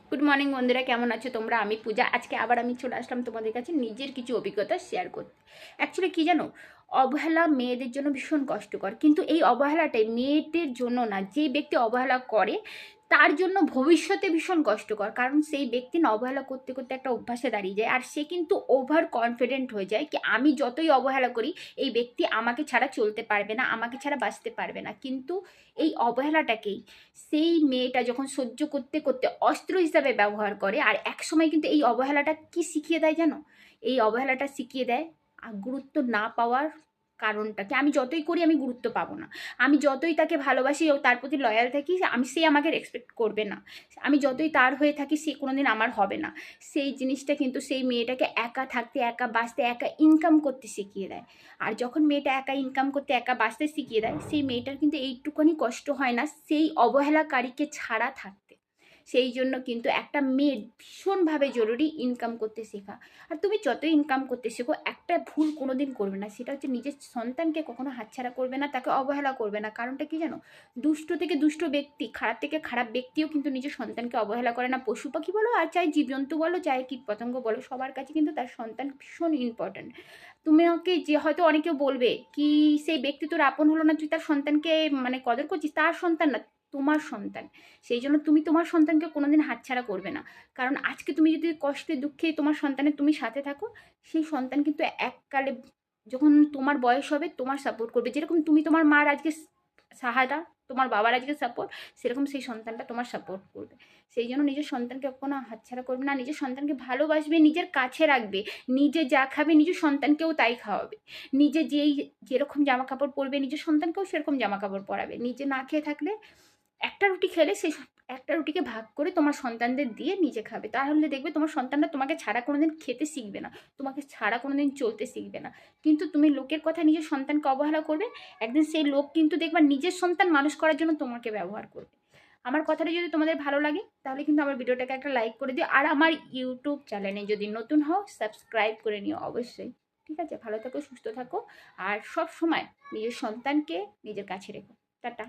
Good morning বন্ধুরা, কেমন আছো তোমরা? আমি পূজা। আজকে আবার আমি চলে আসলাম তোমাদের কাছে নিজের কিছু অভিজ্ঞতা শেয়ার করতে। অ্যাকচুয়ালি কী জানো, অবহেলা মেয়েদের জন্য ভীষণ কষ্টকর, কিন্তু এই অবহেলাটাই মেয়েদের জন্য না, যে ব্যক্তি অবহেলা করে তার জন্য ভবিষ্যতে ভীষণ কষ্টকর। কারণ সেই ব্যক্তি না অবহেলা করতে করতে একটা অভ্যাসে দাঁড়িয়ে যায়, আর সে কিন্তু ওভার কনফিডেন্ট হয়ে যায় কি আমি যতই অবহেলা করি এই ব্যক্তি আমাকে ছাড়া চলতে পারবে না, আমাকে ছাড়া বাঁচতে পারবে না। কিন্তু এই অবহেলাটাকেই সেই মেয়েটা যখন সহ্য করতে করতে অস্ত্র হিসাবে ব্যবহার করে, আর একসময় কিন্তু এই অবহেলাটা কি শিখিয়ে দেয় জানো? এই অবহেলাটা শিখিয়ে দেয় গুরুত্ব না পাওয়ার কারণটাকে। আমি যতই করি আমি গুরুত্ব পাবো না, আমি যতই তাকে ভালোবাসি ও তার প্রতি লয়াল থাকি সে আমাকে রেসপেক্ট করবে না, আমি যতই তার হয়ে থাকি সে কোনোদিন আমার হবে না। সেই জিনিসটা কিন্তু সেই মেয়েটাকে একা থাকতে, একা বাঁচতে, একা ইনকাম করতে শিখিয়ে দেয়। আর যখন মেয়েটা একা ইনকাম করতে, একা বাঁচতে শিখিয়ে দেয়, সেই মেয়েটার কিন্তু এইটুকুনি কষ্ট হয় না সেই অবহেলাকারীকে ছাড়া থাকতে। সেই জন্য কিন্তু একটা মেয়ের ভীষণভাবে জরুরি ইনকাম করতে শেখা। আর তুমি যতই ইনকাম করতে শেখো একটা ভুল কোনো দিন করবে না, সেটা হচ্ছে নিজের সন্তানকে কখনো হাতছাড়া করবে না, তাকে অবহেলা করবে না। কারণটা কি জানো? দুষ্ট থেকে দুষ্ট ব্যক্তি, খারাপ থেকে খারাপ ব্যক্তিও কিন্তু নিজের সন্তানকে অবহেলা করে না। পশু পাখি বলো, আর চাই জীবজন্তু বলো, চাই কীট পতঙ্গ বলো, সবার কাছে কিন্তু তার সন্তান ভীষণ ইম্পর্ট্যান্ট। তুমি ওকে যে হয়তো অনেকেও বলবে কি সেই ব্যক্তি তোর আপন হলো না, তুই তার সন্তানকে মানে কদর করছিস, তার সন্তান না, তোমার সন্তান। সেই জন্য তুমি তোমার সন্তানকে কোনোদিন হাতছাড়া করবে না। কারণ আজকে তুমি যদি কষ্টে দুঃখে তোমার সন্তানের তুমি সাথে থাকো, সেই সন্তান কিন্তু এককালে যখন তোমার বয়স হবে তোমার সাপোর্ট করবে। যেরকম তুমি তোমার মার আজকে সাহারা, তোমার বাবার আজকে সাপোর্ট, সেরকম সেই সন্তানটা তোমার সাপোর্ট করবে। সেই জন্য নিজের সন্তানকে কখনো হাতছাড়া করবে না, নিজের সন্তানকে ভালোবাসবে, নিজের কাছে রাখবে। নিজে যা খাবে নিজের সন্তানকেও তাই খাওয়াবে। নিজে যেরকম জামা কাপড় পরবে নিজের সন্তানকেও সেরকম জামা কাপড় পরাবে। নিজে না খেয়ে থাকলে একটা রুটি খেলে সেই একটা রুটিকে ভাগ করে তোমার সন্তানদের দিয়ে নিজে খাবে। তাহলে দেখবে তোমার সন্তানরা তোমাকে ছাড়া কোনোদিন খেতে শিখবে না, তোমাকে ছাড়া কোনোদিন চলতে শিখবে না। কিন্তু তুমি লোকের কথা নিজের সন্তানকে অবহেলা করবে, একদিন সেই লোক কিন্তু দেখবা নিজের সন্তান মানুষ করার জন্য তোমাকে ব্যবহার করবে। আমার কথাটা যদি তোমাদের ভালো লাগে তাহলে কিন্তু আমার ভিডিওটাকে একটা লাইক করে দিও, আর আমার ইউটিউব চ্যানেলে যদি নতুন হও সাবস্ক্রাইব করে নিও অবশ্যই। ঠিক আছে, ভালো থাকো, সুস্থ থাকো, আর সব সময় নিজের সন্তানকে নিজের কাছে রেখো। টাটা।